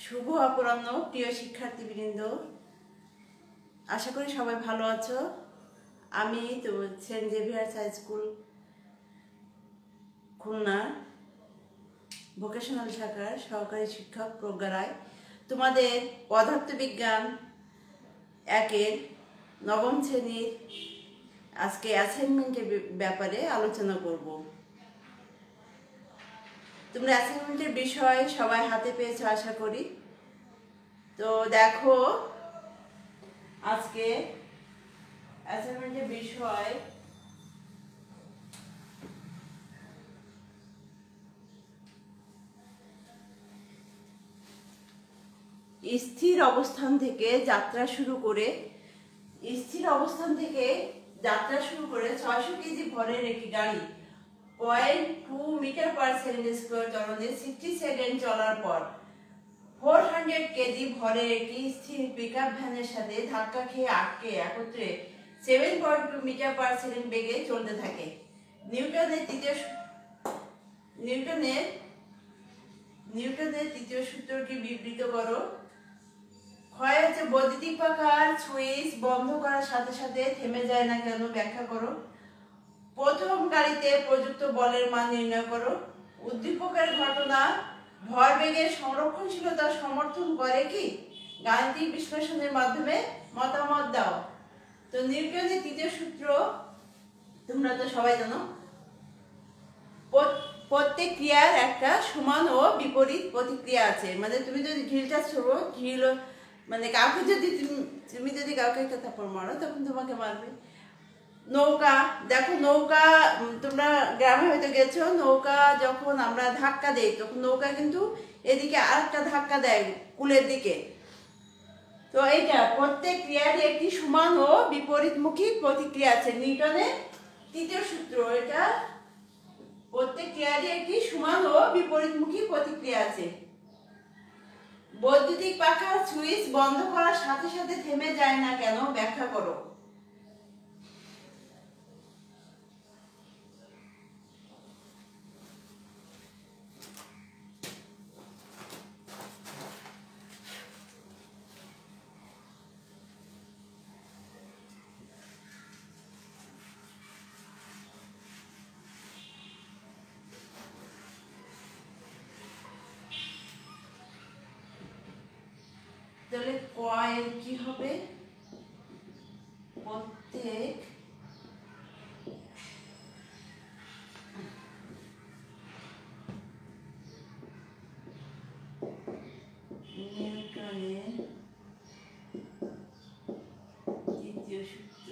শুভ অপরাহ্ন প্রিয় শিক্ষার্থীবৃন্দ, আশা করি সবাই ভালো আছো। আমি তো Saint Xavier's high school Khulna vocational শাখার সহকারী শিক্ষক প্রজ্ঞা রায় তোমাদের পদার্থবিজ্ঞান একের নবম শ্রেণীর আজকে অ্যাসাইনমেন্টের ব্যাপারে আলোচনা করব। তোমরা অ্যাসাইনমেন্টের বিষয় সবাই হাতে পেয়েছো আশা করি। তো দেখো, আজকে অ্যাসাইনমেন্টের বিষয় স্থির অবস্থান থেকে যাত্রা শুরু করে 600 কেজি ভরের একটি গাড়ি 0.2 মিটার পার সেকেন্ড স্কয়ার ত্বরণে 60 সেকেন্ড চলার পর 400 কেজি ভরের একটি স্থির পিকআপ ভ্যানের সাথে ধাক্কা খেয়ে আটকে একত্রে 7.2 মিটার পার সেকেন্ড বেগে চলতে থাকে। নিউটনের তৃতীয় সূত্রটি বিবৃত করো। ক্ষয় হচ্ছে বৈদ্যুতিক পাখার সুইচ বন্ধ করার সাথে সাথে থেমে যায় না কেন, ব্যাখ্যা করো। প্রথম গাড়িতে প্রযুক্ত বলের মান নির্ণয় করো। উদ্দীপকের ঘটনা ভরবেগের সংরক্ষণশীলতা সমর্থন করে কি? গাণিতিক বিশ্লেষণের মাধ্যমে মতামত দাও। তো নিউটনের তৃতীয় সূত্র তোমরা তো সবাই জানো, প্রত্যেক ক্রিয়ার একটা সমান ও বিপরীত প্রতিক্রিয়া আছে। মানে তুমি যদি ঢিলটা ছোড়ো, মানে কাউকে যদি তুমি যদি কাউকে একটা থাপ্পড় মারো তখন তোমাকে মারবে। নৌকা দেখো, নৌকা তোমরা গ্রামে হয়তো গেছো, নৌকা যখন আমরা ধাক্কা দেই তখন নৌকা কিন্তু এদিকে আরেকটা ধাক্কা দেয় কুলের দিকে। তো এইটা প্রত্যেক ক্রিয়ারই একটি সমান ও বিপরীতমুখী প্রতিক্রিয়া আছে। নিউটনের তৃতীয় সূত্র, এটা প্রত্যেক ক্রিয়ারই একটি সমান ও বিপরীতমুখী প্রতিক্রিয়া আছে। বৈদ্যুতিক পাখার সুইচ বন্ধ করার সাথে সাথে থেমে যায় না কেন, ব্যাখ্যা করো। তাহলে কয়ের কি হবে? প্রত্যেক নিউটনের তৃতীয় সূত্র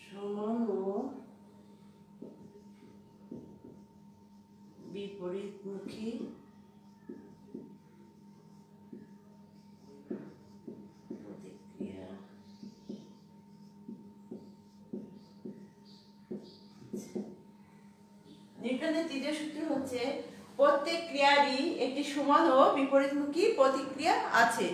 সমান ও বিপরীতমুখী প্রতিক্রিয়া। নিউটনের তৃতীয় সূত্র হচ্ছে প্রত্যেক ক্রিয়ারই একটি সমান ও বিপরীতমুখী প্রতিক্রিয়া আছে।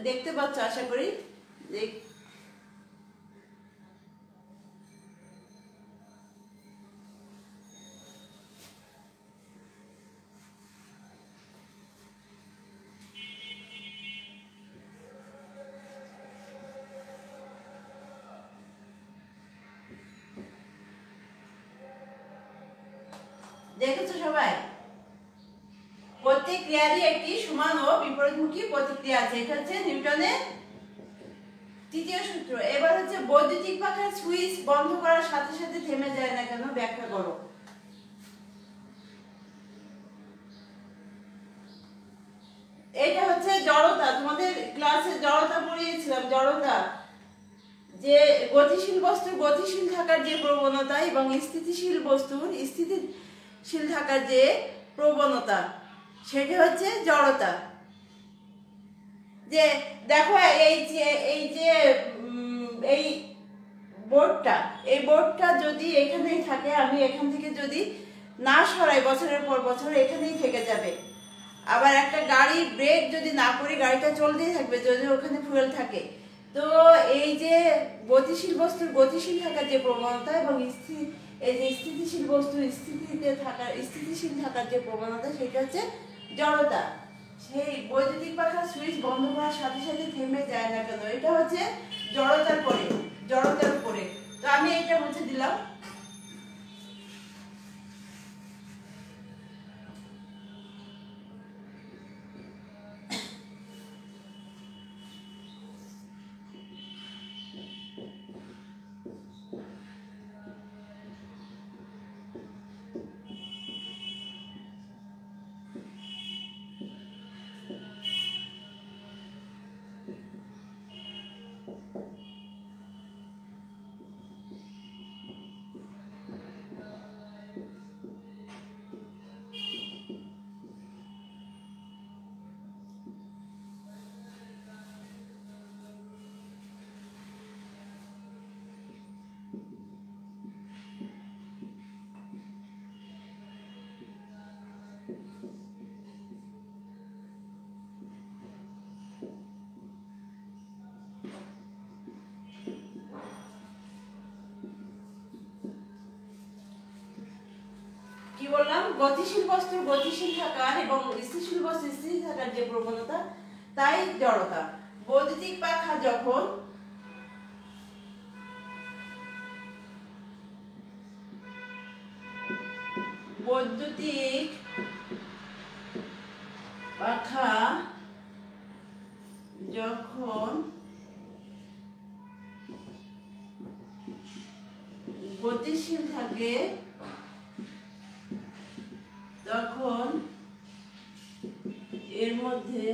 দেখতে পাচ্ছ আশা করি। দেখেছো সবাই? প্রত্যেক ক্রিয়ারই একটি সমান ও বিপরীতমুখী প্রতিক্রিয়া আছে। এটা হচ্ছে নিউটনের তৃতীয় সূত্র। এবার হচ্ছে বৈদ্যুতিক পাখার সুইচ বন্ধ করার সাথে সাথে থেমে যায় না কেন, ব্যাখ্যা করো। এটা হচ্ছে জড়তা, তোমাদের ক্লাসে জড়তা পড়িয়েছিলাম। জড়তা যে গতিশীল বস্তুর গতিশীল থাকার যে প্রবণতা এবং স্থিতিশীল বস্তুর স্থিতিশীল থাকার যে প্রবণতা, সেটা হচ্ছে জড়তা। যে দেখো এই যে এই বোর্ডটা, এই বোর্ডটা যদি এখানেই থাকে, আমি এখান থেকে যদি না সরাই বছরের পর বছর এখানেই থেকে যাবে। আবার একটা গাড়ি ব্রেক যদি না করি গাড়িটা চলতেই থাকবে যদি ওখানে ফুয়েল থাকে। তো এই যে গতিশীল বস্তুর গতিশীল থাকার যে প্রবণতা এবং এই যে স্থিতিশীল বস্তুর স্থিতিশীল থাকার যে প্রবণতা সেটা হচ্ছে জড়তা। সেই বৈদ্যুতিক পাখার সুইচ বন্ধ করার সাথে সাথে থেমে যায় না কেন, এটা হচ্ছে জড়তার উপরে। তো আমি এটা মুছে দিলাম। কি বললাম? গতিশীল বস্তুর গতিশীল থাকার এবং স্থিতিশীল বস্তুর স্থির থাকার যে প্রবণতা তাই জড়তা। বৈদ্যুতিক পাখা যখন গতিশীল থাকে তখন এর মধ্যে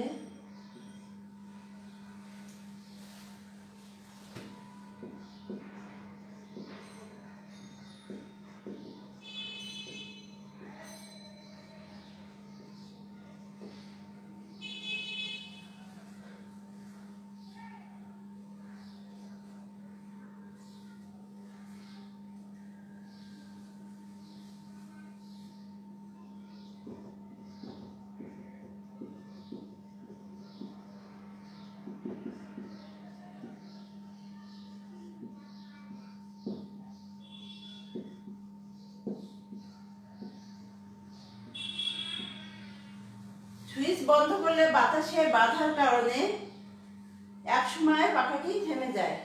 সুইচ বন্ধ করলে বাতাসে বাধার কারণে এক সময় পাখাটি থেমে যায়।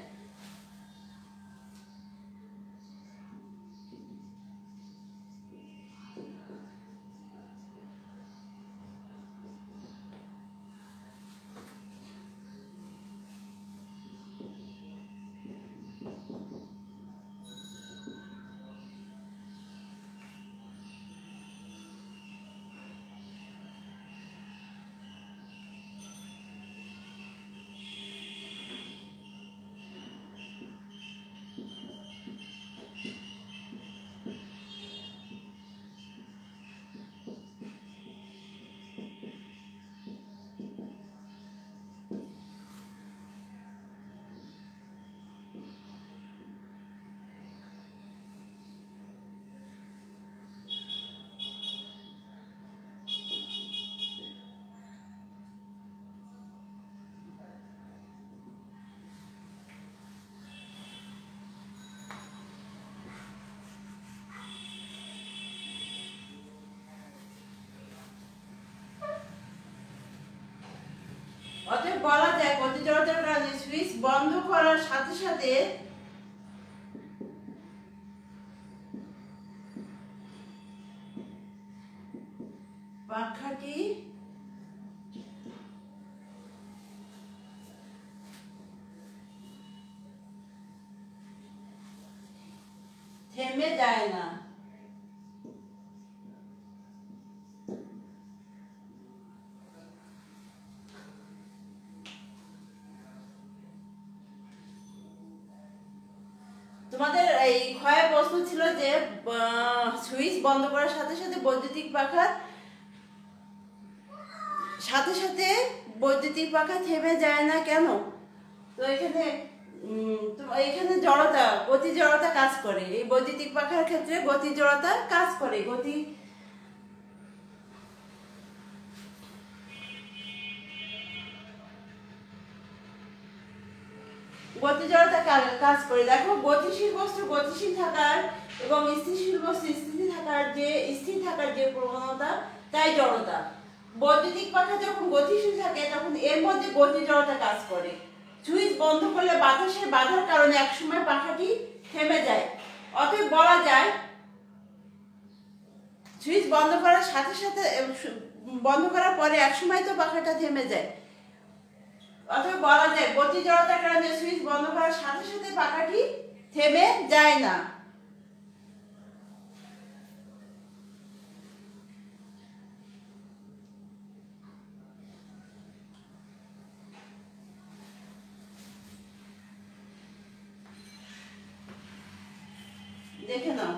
অতএব বলা যায় গতি জড়তার কারণে সুইচ বন্ধ করার সাথে সাথে পাখাটি থেমে যায় না। তোমাদের এই ক্ষয় প্রশ্ন ছিল যে সুইচ বন্ধ করার সাথে সাথে বৈদ্যুতিক পাখার সাথে সাথে বৈদ্যুতিক পাখা থেমে যায় না কেন? তো এখানে এখানে জড়তা, গতি জড়তা কাজ করে। এই বৈদ্যুতিক পাখার ক্ষেত্রে গতি জড়তা কাজ করে। গতি জড়তা কাজ করে। দেখো, গতিশীল বস্তু গতিশীল থাকার এবং স্থিতিশীল বস্তু স্থির থাকার যে প্রবণতা, তাই জড়তা। বৈদ্যুতিক পাখা যখন গতিশীল থাকে তখন এর মধ্যে গতি জড়তা কাজ করে। সুইচ বন্ধ করলে বাতাসের বাধার কারণে একসময় পাখাটি থেমে যায়। অতএব বলা যায়, সুইচ বন্ধ করার সাথে সাথে, বন্ধ করার পরে একসময় তো পাখাটা থেমে যায়। অতএব বলা যায় গতি জড়তার কারণে সুইচ বন্ধ করার সাথে সাথে পাখাটি থেমে যায় না। দেখে নাও।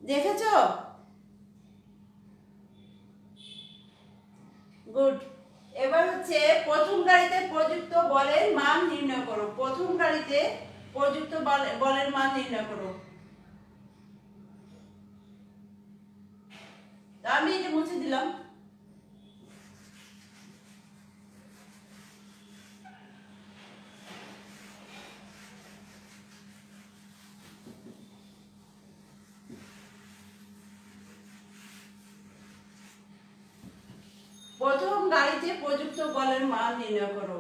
দেখেছো? গুড। এবার হচ্ছে প্রথম গাড়িতে প্রযুক্ত বলের মান নির্ণয় করো। প্রথম গাড়িতে প্রযুক্ত বলের মান নির্ণয় করো। আমি এটা মুছে দিলাম। প্রথম গাড়িতে প্রযুক্ত বলের মান নির্ণয় করো।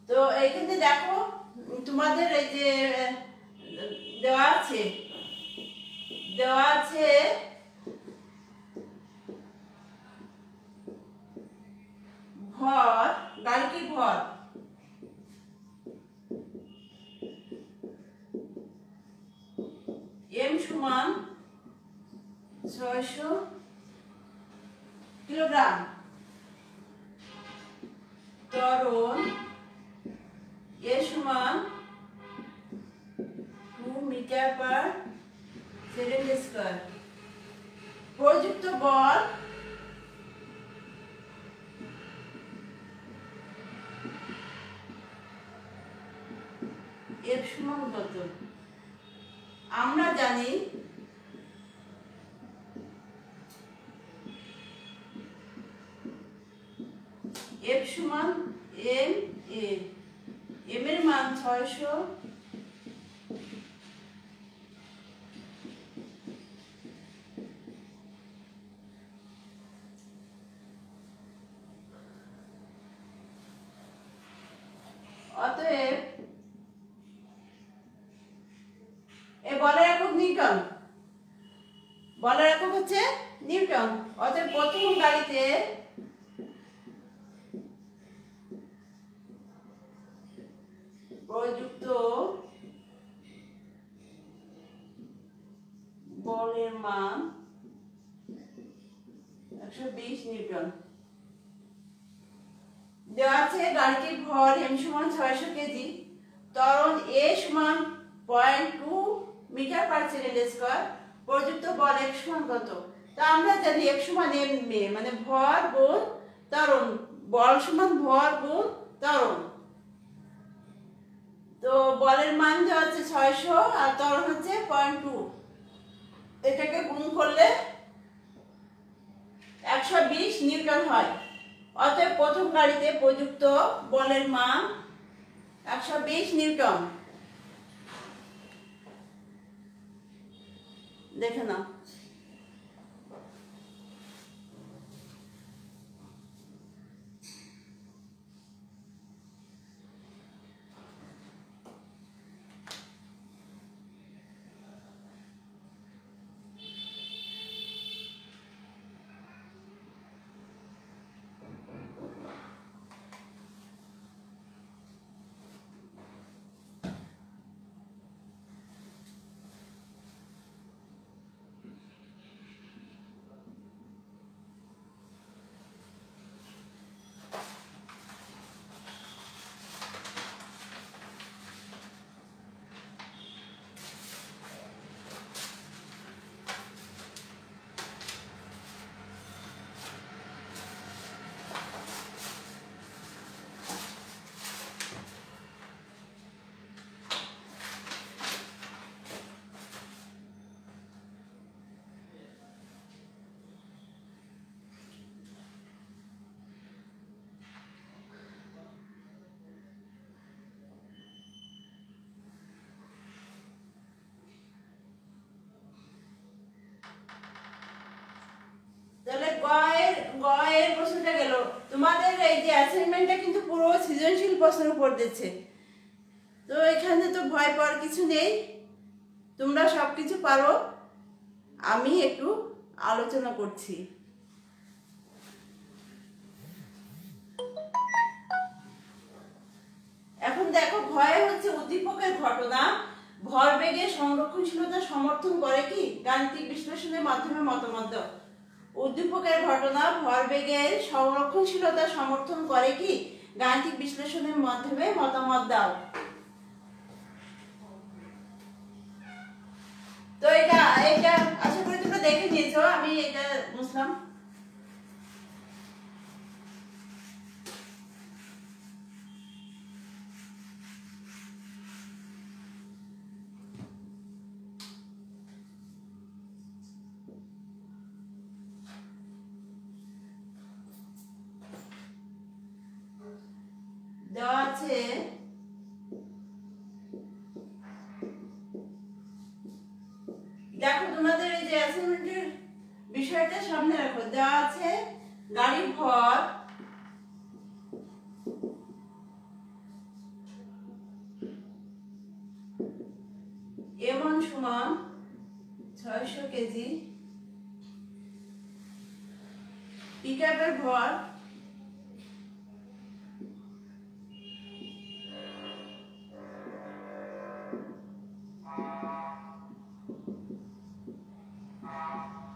তো এইখানে দেখো, তোমাদের এই যে দেওয়া আছে ভর, গাড়িটির ভর। এম সমান 600 কিলোগ্রাম। ত্বরণ এ সমান 2 মিটার পার সেকেন্ড স্কয়ার। প্রযুক্ত বল এফ সমান কত? আমরা জানি এফ সমান এম এ। এম এর মান 600, অতএব এ বলের একক নিউটন। বলের একক হচ্ছে নিউটন। অতএব প্রথম গাড়িতে প্রযুক্ত বলের মান 120 নিউটন। দেওয়া আছে গাড়িটির ভর এম সমান 600 কেজি। ত্বরণ এ সমান 0.2 মিটার পার সেকেন্ড স্কয়ার। প্রযুক্ত বল এক সমান কত? তা আমরা জানি এক সমান এম এ, মানে ভর গুণ ত্বরণ। বল সমান ভর গুণ ত্বরণ। তো বলের মান দেওয়া হচ্ছে 600 আর ত্বরণ হচ্ছে 0.2। এটাকে গুণ করলে 120 নিউটন হয়। অতএব প্রথম গাড়িতে প্রযুক্ত বলের মান 120 নিউটন। দেখে নাও। তোমাদের এই যে অ্যাসাইনমেন্টটা কিন্তু পুরো সৃজনশীল প্রশ্নের উপর দিচ্ছে, তো এখানে তো ভয় পাওয়ার কিছু নেই, তোমরা সব কিছু পারো। আমি একটু আলোচনা করছি। এখন দেখো, ভয় হচ্ছে উদ্দীপকের ঘটনা, ভরবেগের সংরক্ষণশীলতা সমর্থন করে কি? গাণিতিক বিশ্লেষণের মাধ্যমে মতামত দাও। উদ্দীপকের ঘটনা ভরবেগের সংরক্ষণশীলতা সমর্থন করে কি? গাণিতিক বিশ্লেষণের মাধ্যমে মতামত দাও। তো এটা আশা করি তোমরা দেখে নিয়েছো, আমি এটা বুঝলাম। দেওয়া আছে দেখো, তোমাদের এই যে অ্যাসাইনমেন্টের বিষয়টা সামনে রাখো। দেওয়া আছে গাড়ির ভর এমন সমান 600 কেজি, পিকআপের ভর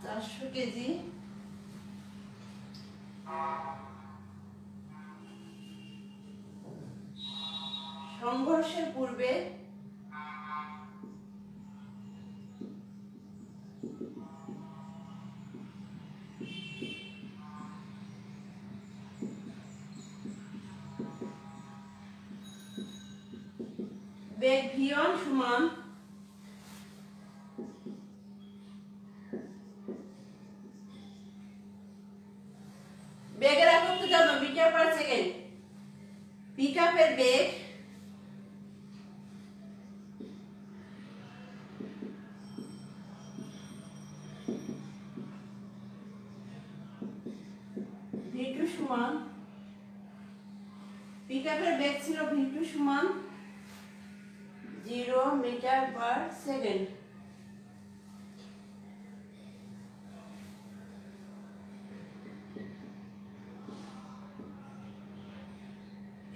400 কেজি, সংঘর্ষের পূর্বে বেগ v1 সমান বেগের একক তো জানো, মিটার পার সেকেন্ড। পিকআপের বেগ v2 সমান, পিকআপের বেগ ছিল v2 সমান 0 মিটার পার সেকেন্ড।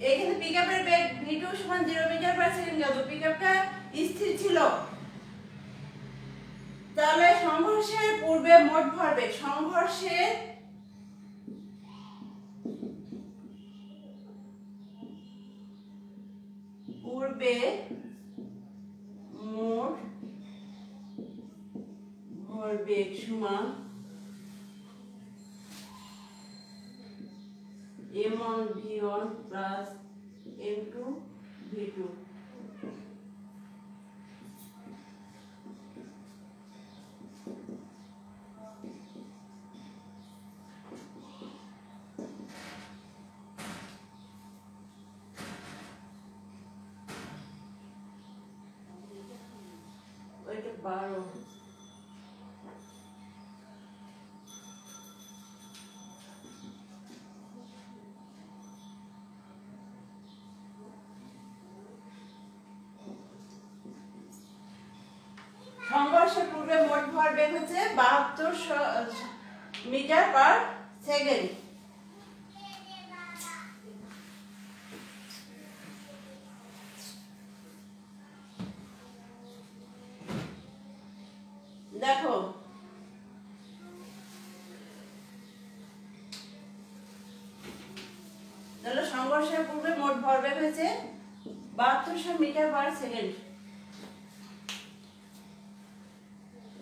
এখানে পিকআপের বেগ v2 সমান 0 মিটার পার সেকেন্ড, যত পিকআপটা স্থির ছিল, তাহলে সংঘর্ষের পূর্বে মোট ভরবেগ, সংঘর্ষের পূর্বে মোট ভরবেগ সমান m1 v1 plus m2 v2। ওইটা 12। সংঘর্ষের পূর্বে মোট ভরবেগ হচ্ছে 72 মিটার পার সেকেন্ড। দেখো, তাহলে সংঘর্ষের পূর্বে মোট ভরবেগ হয়েছে 7200 মিটার পার সেকেন্ড।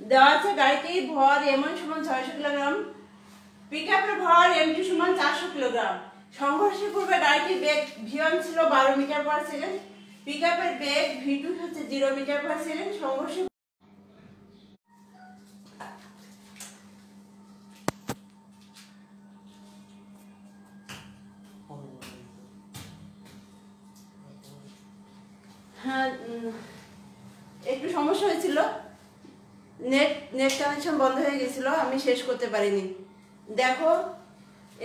দেওয়া আছে গাড়িটির ভর m1 সমান 600 কিলোগ্রাম, পিকআপের ভর m2 সমান 400 কিলোগ্রাম। সংঘর্ষের পূর্বে গাড়িটির বেগ v1 ছিল 12 মিটার পার সেকেন্ড, পিকআপের বেগ v2 হচ্ছে 0 মিটার পার সেকেন্ড। সংঘর্ষের হ্যাঁ, একটু সমস্যা হয়েছিল, নেট কানেকশন বন্ধ হয়ে গেছিল, আমি শেষ করতে পারিনি। দেখো,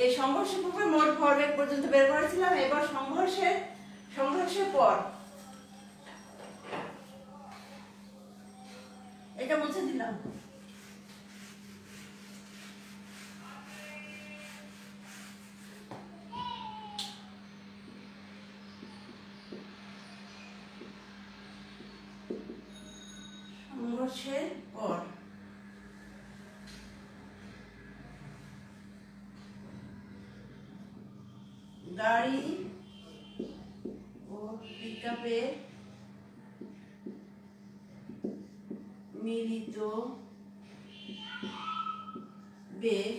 এই সংঘর্ষের পূর্বে মোট ভরবেগ পর্যন্ত বের করেছিলাম। এবার সংঘর্ষের পর এটা মুছে দিলাম। সংঘর্ষের পর গাড়ি ও পিকআপের মিলিত বেগ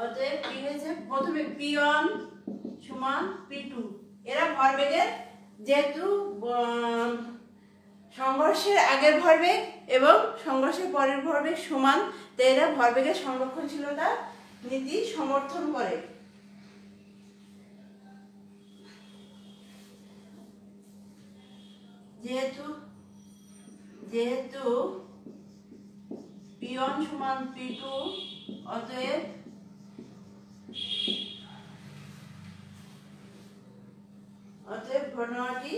অতএব কি হয়েছে, প্রথমে P1 সমান P2। এরা ভরবেগের, যেহেতু সংঘর্ষের আগের ভরবেগ এবং সংঘর্ষের পরের ভরবেগ সমান, তাই এরা ভরবেগের সংরক্ষণশীলতা নীতি সমর্থন করে। যেহেতু P1 সমান P2, অতএব ঘটনাটি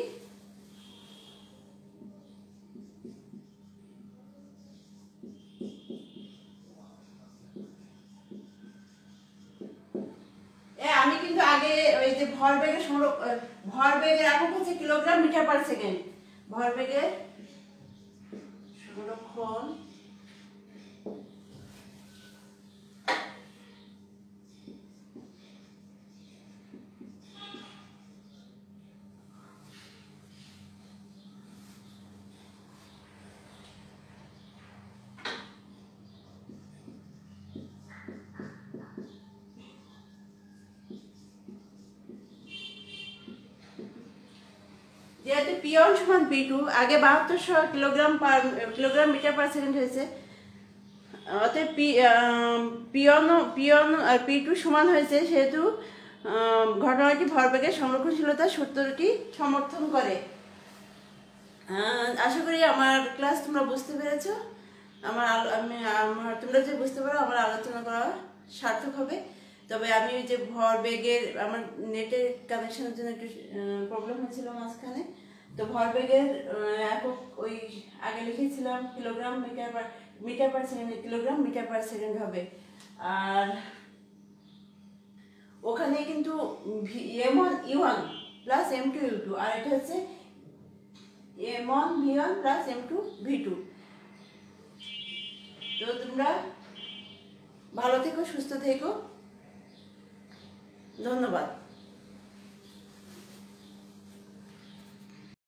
আমি কিন্তু আগে ওই যে ভরবেগের একক হচ্ছে কিলোগ্রাম মিটার পার সেকেন্ড। ভরবেগের সংরক্ষণ যেহেতু P1 সমান P2, আগে 7200 কিলোগ্রাম মিটার পার সেকেন্ড হয়েছে, অতএব P1 আর P2 সমান হয়েছে, সেহেতু ঘটনাটি ভরবেগের সংরক্ষণশীলতার সূত্রটি সমর্থন করে। আশা করি আমার ক্লাস তোমরা বুঝতে পেরেছো। তোমরা যে বুঝতে পারো আমার আলোচনা করা সার্থক হবে। তবে আমি যে ভরবেগের, আমার নেটের কানেকশনের জন্য একটু প্রবলেম হচ্ছিল মাঝখানে, তো ভরবেগের একক ওই আগে লিখেছিলাম kilogram metre per second, kilogram metre per second হবে। আর ওখানে কিন্তু M1 U1 plus M2 U2, আর এটা হচ্ছে M1 V1 plus M2 V2। তো তোমরা ভালো থেকো, সুস্থ থেকো, ধন্যবাদ।